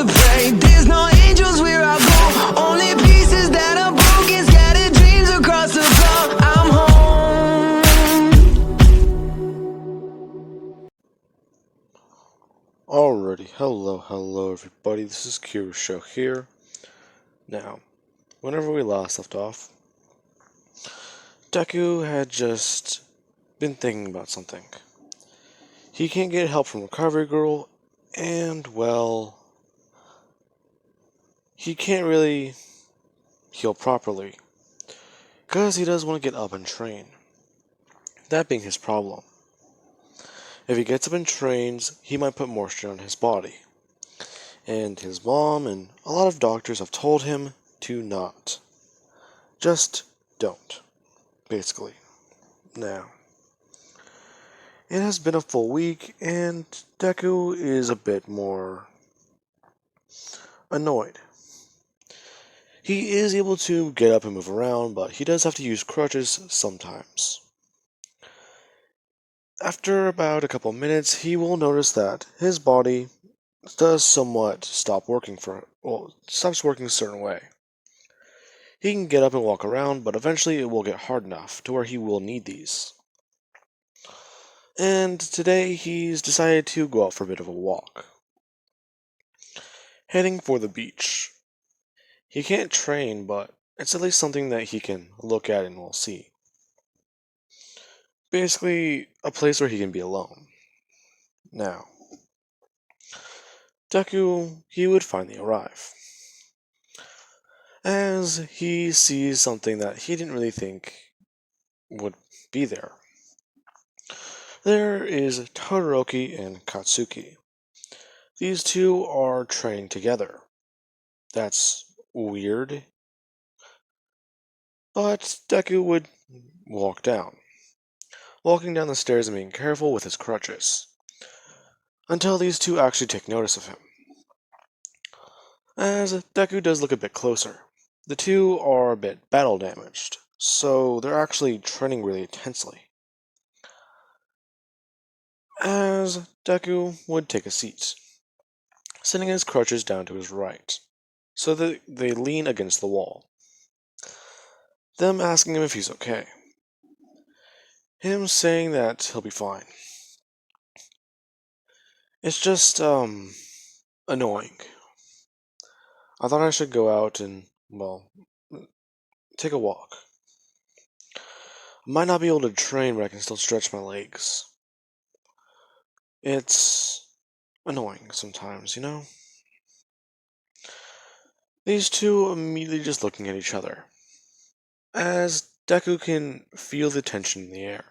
to pray. There's no angels where I go, only pieces that are broken, scattered dreams across the floor. I'm home. Alrighty, hello everybody, this is Kira's show here. Now, whenever we last left off, Deku had just been thinking about something. He can't get help from Recovery Girl, and, well, he can't really heal properly, because he does want to get up and train. That being his problem. If he gets up and trains, he might put more strain on his body. And his mom and a lot of doctors have told him to not. Just don't, basically. Now, it has been a full week, and Deku is a bit more annoyed. He is able to get up and move around, but he does have to use crutches sometimes. After about a couple minutes, he will notice that his body does somewhat stops working a certain way. He can get up and walk around, but eventually it will get hard enough to where he will need these. And today he's decided to go out for a bit of a walk. Heading for the beach. He can't train, but it's at least something that he can look at and will see. Basically, a place where he can be alone. Now, Deku, he would finally arrive. As he sees something that he didn't really think would be there. There is Todoroki and Katsuki. These two are training together. That's weird. But Deku would walking down the stairs and being careful with his crutches, until these two actually take notice of him. As Deku does look a bit closer, the two are a bit battle damaged, so they're actually training really intensely. As Deku would take a seat, sending his crutches down to his right, so that they lean against the wall. Them asking him if he's okay. Him saying that he'll be fine. It's just, annoying. I thought I should go out and, well, take a walk. I might not be able to train, but I can still stretch my legs. It's annoying sometimes, you know? These two immediately just looking at each other, as Deku can feel the tension in the air.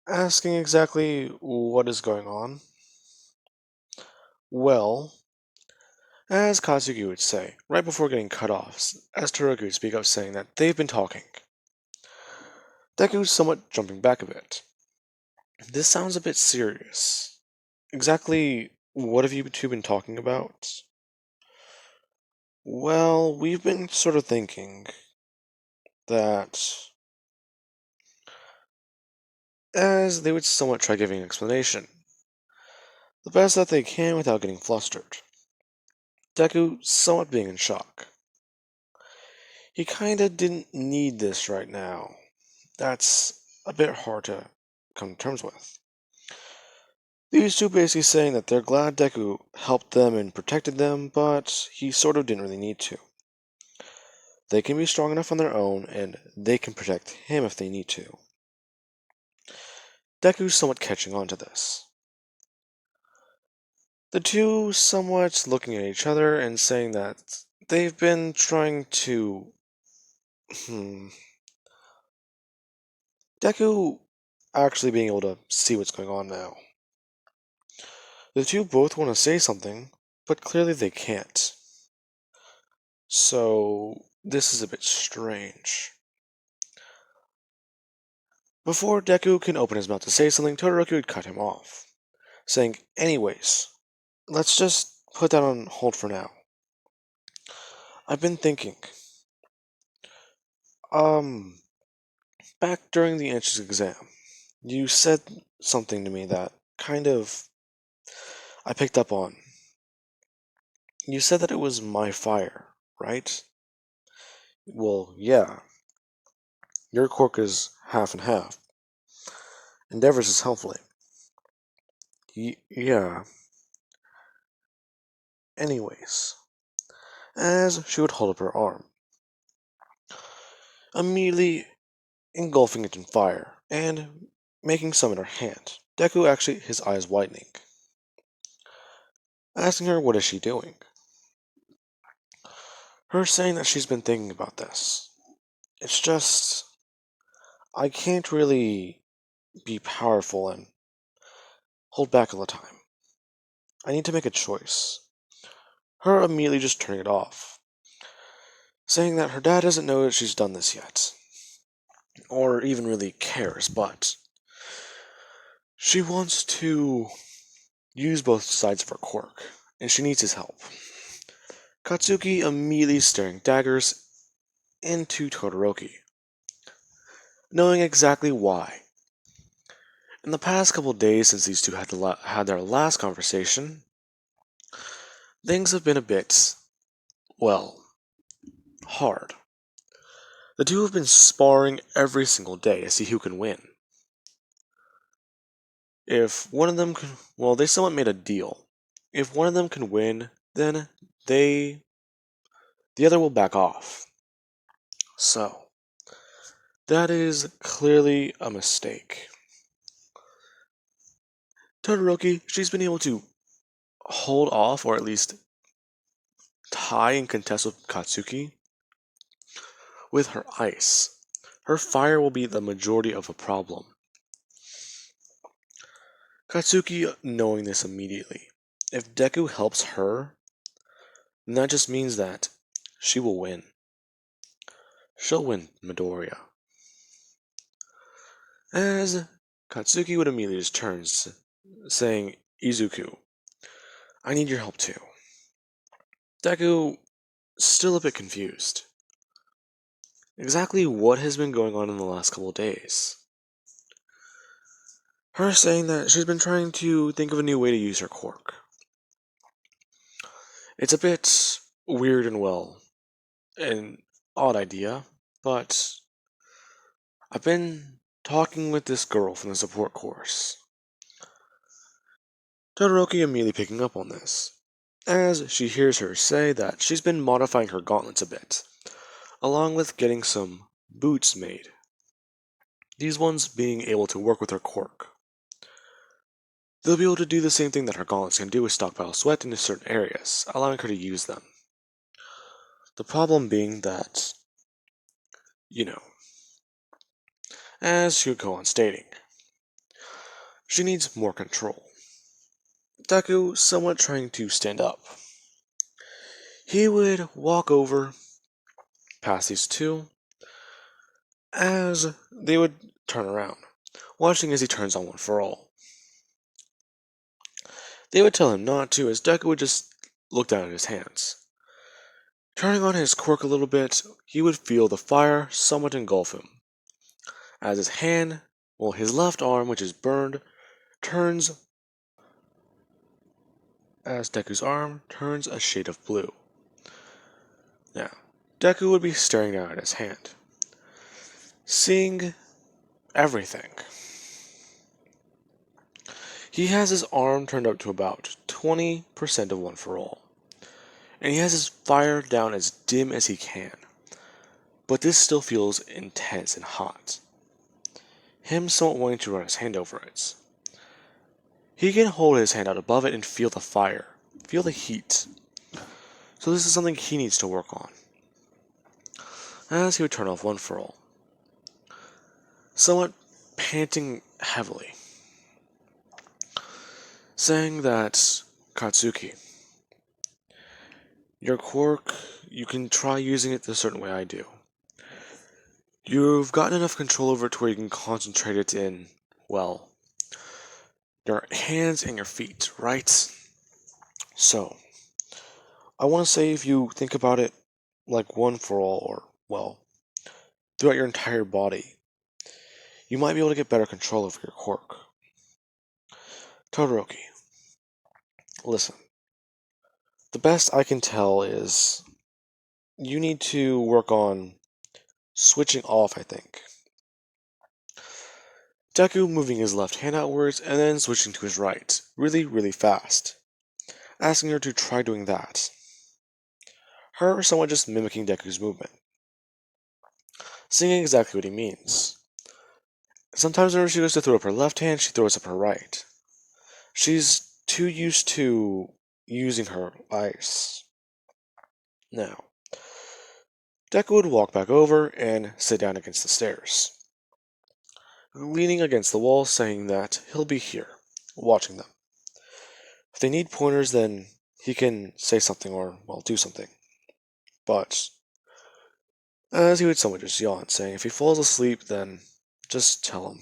Asking exactly what is going on. Well, as Katsuki would say, right before getting cut off, as Todoroki would speak up saying that they've been talking. Deku's somewhat jumping back a bit. This sounds a bit serious. Exactly what have you two been talking about? Well, we've been sort of thinking that as they would somewhat try giving an explanation, the best that they can without getting flustered. Deku somewhat being in shock. He kinda didn't need this right now. That's a bit hard to come to terms with. These two basically saying that they're glad Deku helped them and protected them, but he sort of didn't really need to. They can be strong enough on their own, and they can protect him if they need to. Deku's somewhat catching on to this. The two somewhat looking at each other and saying that they've been trying to... Deku actually being able to see what's going on now. The two both want to say something, but clearly they can't. So, this is a bit strange. Before Deku can open his mouth to say something, Todoroki would cut him off, saying, anyways, let's just put that on hold for now. I've been thinking. Back during the entrance exam, you said something to me that kind of I picked up on. You said that it was my fire, right? Well, yeah. Your quirk is half and half. Endeavor's is helpfully. Yeah. Anyways, as she would hold up her arm, immediately engulfing it in fire, and making some in her hand. Deku actually, his eyes widening, asking her what is she doing. Her saying that she's been thinking about this. It's just, I can't really be powerful and hold back all the time. I need to make a choice. Her immediately just turning it off, saying that her dad doesn't know that she's done this yet, or even really cares, but she wants to use both sides of her quirk, and she needs his help. Katsuki immediately staring daggers into Todoroki, knowing exactly why. In the past couple days since these two had their last conversation, things have been a bit, well, hard. The two have been sparring every single day to see who can win. If one of them can, well, they somewhat made a deal. If one of them can win, then the other will back off. So, that is clearly a mistake. Todoroki, she's been able to hold off, or at least tie and contest with Katsuki with her ice. Her fire will be the majority of a problem. Katsuki knowing this immediately. If Deku helps her, then that just means that she will win. She'll win Midoriya. As Katsuki would immediately just turn, saying, Izuku, I need your help too. Deku, still a bit confused. Exactly what has been going on in the last couple of days? Her saying that she's been trying to think of a new way to use her quirk. It's a bit weird and well, an odd idea, but I've been talking with this girl from the support course. Todoroki immediately picking up on this, as she hears her say that she's been modifying her gauntlets a bit, along with getting some boots made. These ones being able to work with her quirk. They'll be able to do the same thing that her gauntlets can do with stockpile sweat into certain areas, allowing her to use them. The problem being that, you know, as she would go on stating, she needs more control. Deku somewhat trying to stand up. He would walk over past these two as they would turn around, watching as he turns on One for All. They would tell him not to, as Deku would just look down at his hands. Turning on his quirk a little bit, he would feel the fire somewhat engulf him, as his hand, well, his left arm, which is burned, turns as Deku's arm turns a shade of blue. Now, Deku would be staring down at his hand, seeing everything. He has his arm turned up to about 20% of One for All, and he has his fire down as dim as he can, but this still feels intense and hot. Him somewhat wanting to run his hand over it. He can hold his hand out above it and feel the fire, feel the heat. So this is something he needs to work on. As he would turn off One for All, somewhat panting heavily, saying that, Katsuki, your quirk, you can try using it the certain way I do. You've gotten enough control over it to where you can concentrate it in, well, your hands and your feet, right? So, I want to say if you think about it like One for All, or, well, throughout your entire body, you might be able to get better control over your quirk. Todoroki, listen. The best I can tell is you need to work on switching off, I think. Deku moving his left hand outwards and then switching to his right, really, really fast, asking her to try doing that. Her somewhat just mimicking Deku's movement, seeing exactly what he means. Sometimes whenever she goes to throw up her left hand, she throws up her right. She's too used to using her ice. Now, Deku would walk back over and sit down against the stairs, leaning against the wall, saying that he'll be here, watching them. If they need pointers, then he can say something or, well, do something. But, as he would somewhat just yawn, saying if he falls asleep, then just tell him.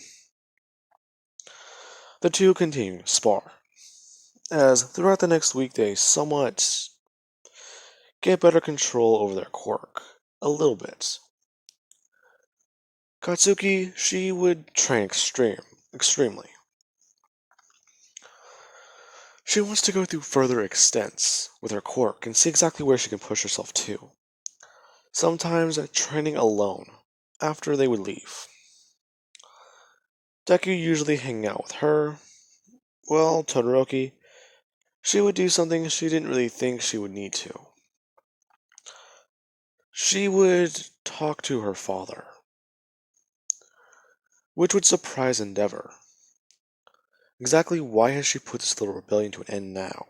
The two continue to spar, as throughout the next week they somewhat get better control over their quirk. A little bit. Katsuki, she would train extremely. She wants to go through further extents with her quirk and see exactly where she can push herself to. Sometimes training alone, after they would leave. Deku usually hanging out with her. Well, Todoroki, she would do something she didn't really think she would need to. She would talk to her father, which would surprise Endeavor. Exactly why has she put this little rebellion to an end now?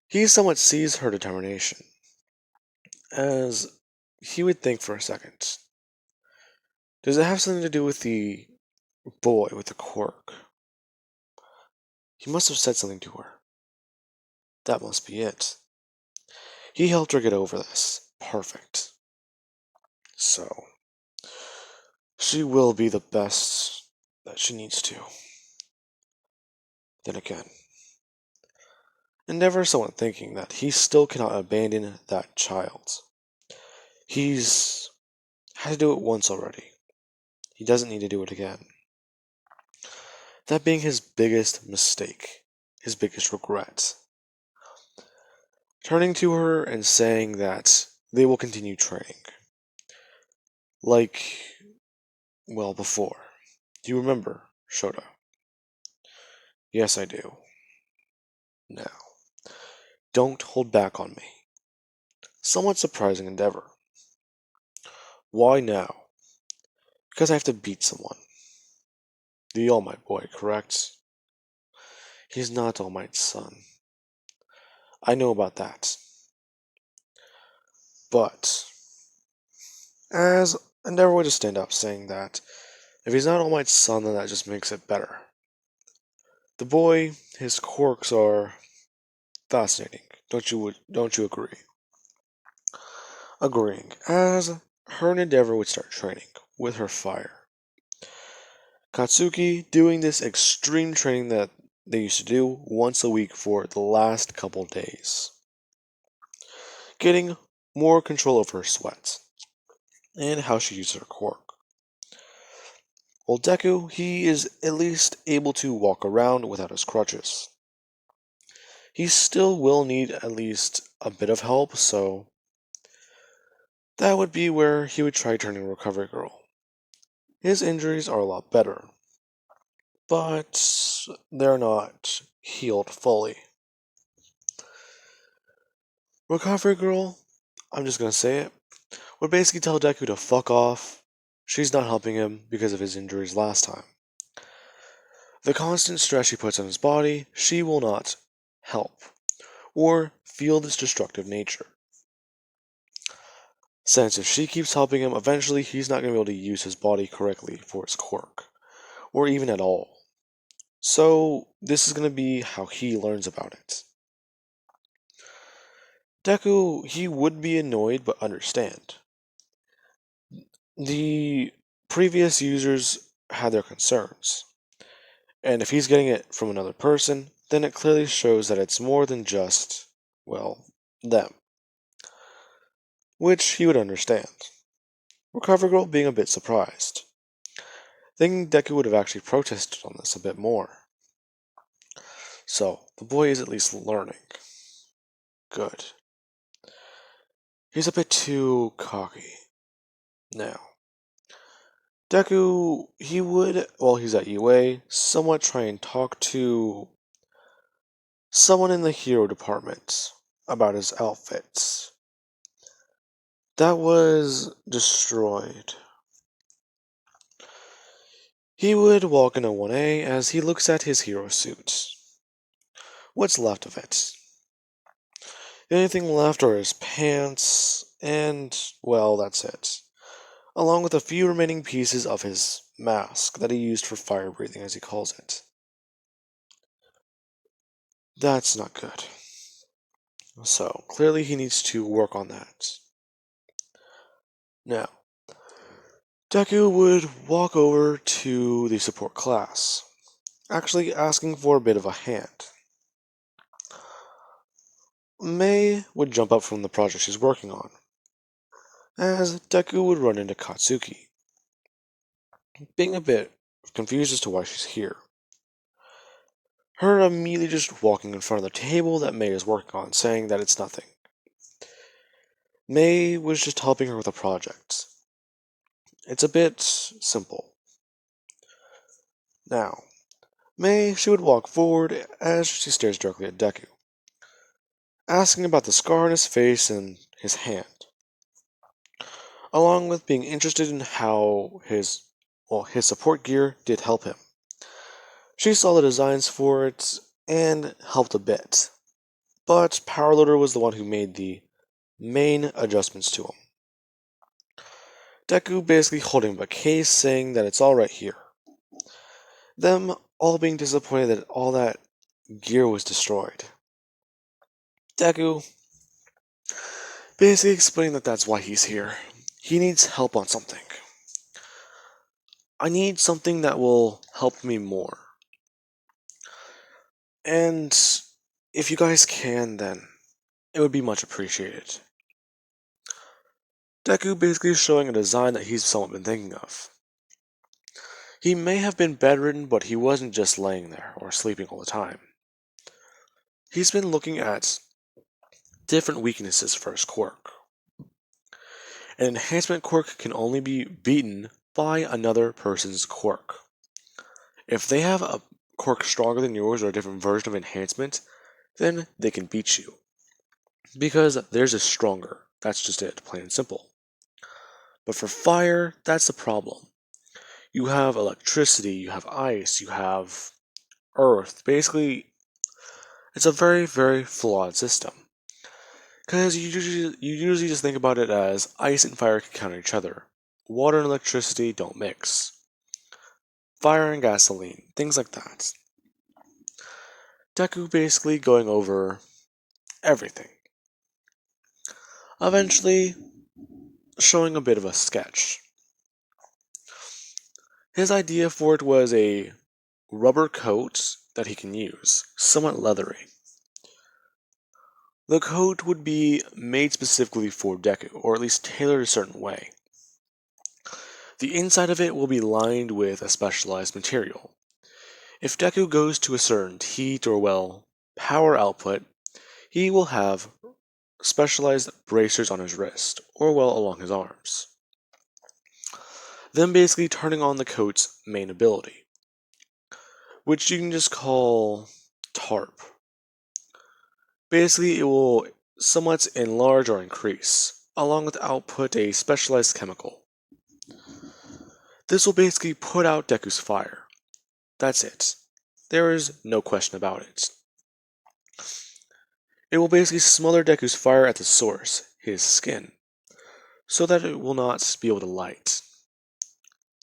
He somewhat sees her determination, as he would think for a second. Does it have something to do with the boy with the quirk? He must have said something to her. That must be it. He helped her get over this. Perfect. So, she will be the best that she needs to. Then again, Endeavor somewhat thinking that he still cannot abandon that child. He's had to do it once already. He doesn't need to do it again. That being his biggest mistake, his biggest regret. Turning to her and saying that they will continue training. Like, well, before. Do you remember, Shota? Yes, I do. Now, don't hold back on me. Somewhat surprising endeavor. Why now? Because I have to beat someone. The All Might boy, correct? He's not All Might's son. I know about that. But, as Endeavor would just stand up saying that if he's not All Might's son, then that just makes it better. The boy, his quirks are fascinating. Don't you agree? Agreeing, as her and Endeavor would start training with her fire. Katsuki doing this extreme training that they used to do once a week for the last couple days. Getting more control over her sweat and how she uses her quirk. While Deku, he is at least able to walk around without his crutches. He still will need at least a bit of help, so that would be where he would try turning Recovery Girl. His injuries are a lot better, but they're not healed fully. Recovery Girl, I'm just gonna say it, would basically tell Deku to fuck off. She's not helping him because of his injuries last time. The constant stress she puts on his body, she will not help, or feel this destructive nature. Since if she keeps helping him, eventually he's not going to be able to use his body correctly for his quirk, or even at all. So, this is going to be how he learns about it. Deku, he would be annoyed but understand. The previous users had their concerns, and if he's getting it from another person, then it clearly shows that it's more than just, well, them. Which he would understand. Recover Girl being a bit surprised, thinking Deku would have actually protested on this a bit more. So, the boy is at least learning. good. He's a bit too cocky. Now, Deku, he would, while he's at UA, somewhat try and talk to someone in the hero department about his outfits. That was destroyed. He would walk into 1A as he looks at his hero suit. What's left of it? The only thing left are his pants, and, well, that's it. Along with a few remaining pieces of his mask that he used for fire breathing, as he calls it. That's not good. So, clearly he needs to work on that. Now, Deku would walk over to the support class, actually asking for a bit of a hand. Mei would jump up from the project she's working on, as Deku would run into Katsuki, being a bit confused as to why she's here. Her immediately just walking in front of the table that Mei is working on, saying that it's nothing. Mei was just helping her with a project. It's a bit simple. Now, Mei, she would walk forward as she stares directly at Deku, asking about the scar on his face and his hand, along with being interested in how his support gear did help him. She saw the designs for it and helped a bit, but Powerloader was the one who made the main adjustments to him. Deku basically holding up a case saying that it's all right here. Them all being disappointed that all that gear was destroyed. Deku basically explaining that that's why he's here. He needs help on something. I need something that will help me more. And if you guys can, then it would be much appreciated. Deku basically showing a design that he's somewhat been thinking of. He may have been bedridden, but he wasn't just laying there or sleeping all the time. He's been looking at different weaknesses for his quirk. An enhancement quirk can only be beaten by another person's quirk. If they have a quirk stronger than yours or a different version of enhancement, then they can beat you. Because theirs is stronger. That's just it, plain and simple. But for fire, that's the problem. You have electricity, you have ice, you have earth. Basically, it's a very, very flawed system. Because you usually just think about it as ice and fire can counter each other. Water and electricity don't mix. Fire and gasoline, things like that. Deku basically going over everything. Eventually, showing a bit of a sketch. His idea for it was a rubber coat that he can use, somewhat leathery. The coat would be made specifically for Deku, or at least tailored a certain way. The inside of it will be lined with a specialized material. If Deku goes to a certain heat or, well, power output, he will have specialized bracers on his wrist, or, well, along his arms. Then basically turning on the coat's main ability, which you can just call Tarp. Basically, it will somewhat enlarge or increase, along with output a specialized chemical. This will basically put out Deku's fire. That's it. There is no question about it. It will basically smother Deku's fire at the source, his skin, so that it will not be able to light.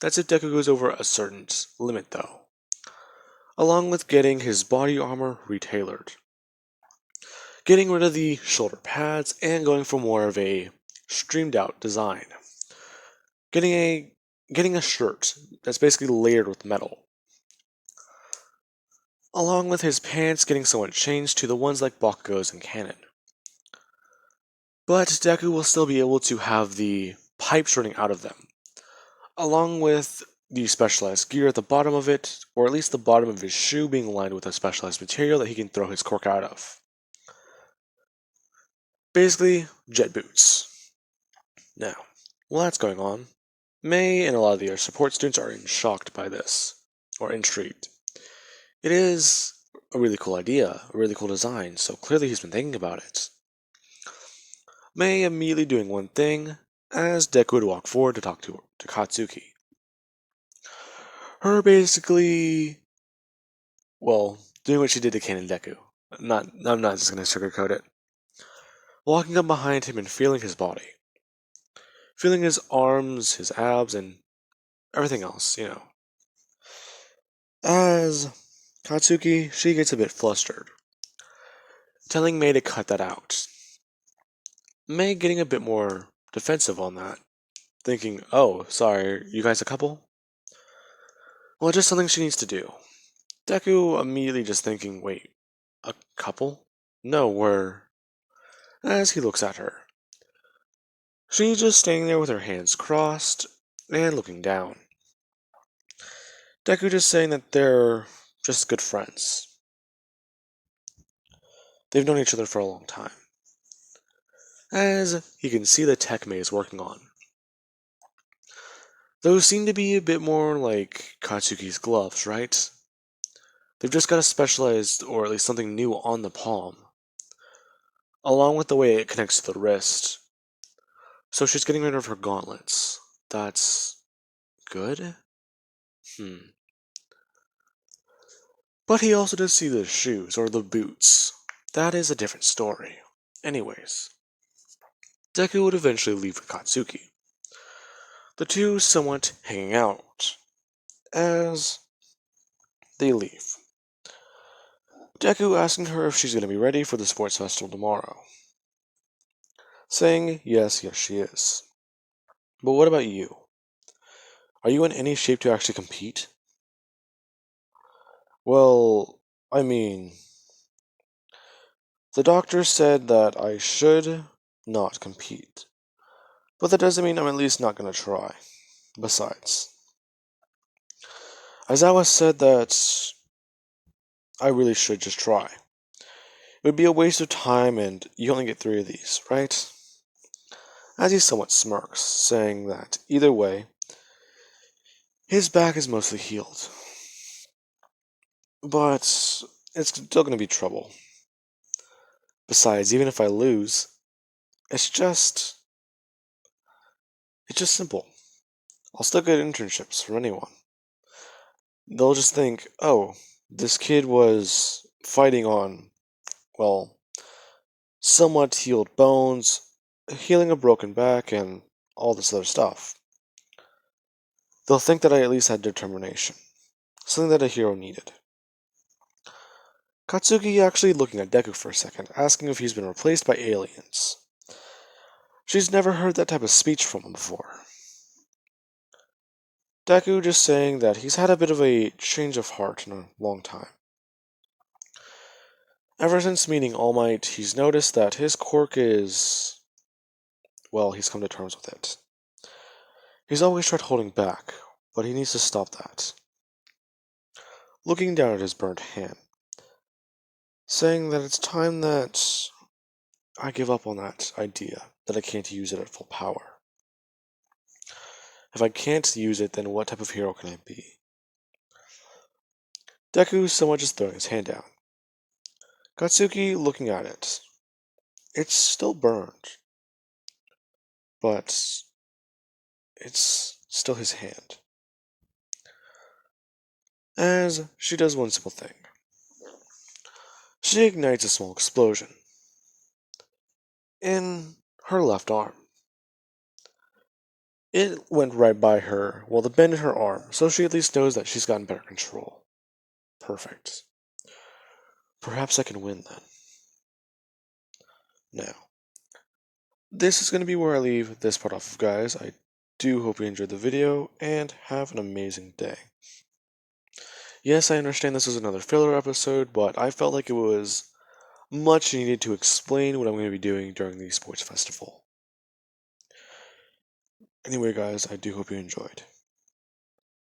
That's if Deku goes over a certain limit though, along with getting his body armor retailored. Getting rid of the shoulder pads and going for more of a streamed out design. Getting a shirt that's basically layered with metal. Along with his pants getting somewhat changed to the ones like Bakugo's in canon. But Deku will still be able to have the pipes running out of them, along with the specialized gear at the bottom of it, or at least the bottom of his shoe being lined with a specialized material that he can throw his quirk out of. Basically, jet boots. Now, while that's going on, May and a lot of the other support students are shocked by this, or intrigued. It is a really cool idea, a really cool design, so clearly he's been thinking about it. May immediately doing one thing, as Deku would walk forward to talk to Katsuki. Her basically, well, doing what she did to Ken and Deku. I'm not just gonna sugarcoat it. Walking up behind him and feeling his body. Feeling his arms, his abs, and everything else, As Katsuki, she gets a bit flustered, telling May to cut that out. May getting a bit more defensive on that, thinking, oh, sorry, you guys a couple? Well, just something she needs to do. Deku immediately just thinking, wait, a couple? No, we're... As he looks at her. She's just standing there with her hands crossed and looking down. Deku just saying that they're just good friends. They've known each other for a long time. As he can see the tech May is working on. Those seem to be a bit more like Katsuki's gloves, right? They've just got a specialized, or at least something new on the palm, along with the way it connects to the wrist. So she's getting rid of her gauntlets. That's good? But he also does see the shoes, or the boots. That is a different story. Anyways, Deku would eventually leave with Katsuki. The two somewhat hanging out as they leave. Deku asking her if she's going to be ready for the sports festival tomorrow. Saying yes, she is. But what about you? Are you in any shape to actually compete? Well, I mean, the doctor said that I should not compete. But that doesn't mean I'm at least not going to try. Besides, Aizawa said that I really should just try. It would be a waste of time and you only get 3 of these, right? As he somewhat smirks, saying that either way, his back is mostly healed. But it's still going to be trouble. Besides, even if I lose, it's just simple. I'll still get internships from anyone. They'll just think, oh, this kid was fighting on, well, somewhat healed bones, healing a broken back, and all this other stuff. They'll think that I at least had determination, something that a hero needed. Katsuki actually looking at Deku for a second, asking if he's been replaced by aliens. She's never heard that type of speech from him before. Deku just saying that he's had a bit of a change of heart in a long time. Ever since meeting All Might, he's noticed that his quirk is... well, he's come to terms with it. He's always tried holding back, but he needs to stop that. Looking down at his burnt hand, saying that it's time that I give up on that idea, that I can't use it at full power. If I can't use it, then what type of hero can I be? Deku somewhat just throwing his hand down. Katsuki looking at it. It's still burned, but it's still his hand. As she does one simple thing. She ignites a small explosion in her left arm. It went right by her, well, the bend in her arm, so she at least knows that she's gotten better control. Perfect. Perhaps I can win then. Now, this is going to be where I leave this part off of, guys. I do hope you enjoyed the video, and have an amazing day. Yes, I understand this was another filler episode, but I felt like it was much needed to explain what I'm going to be doing during the sports festival. Anyway, guys, I do hope you enjoyed.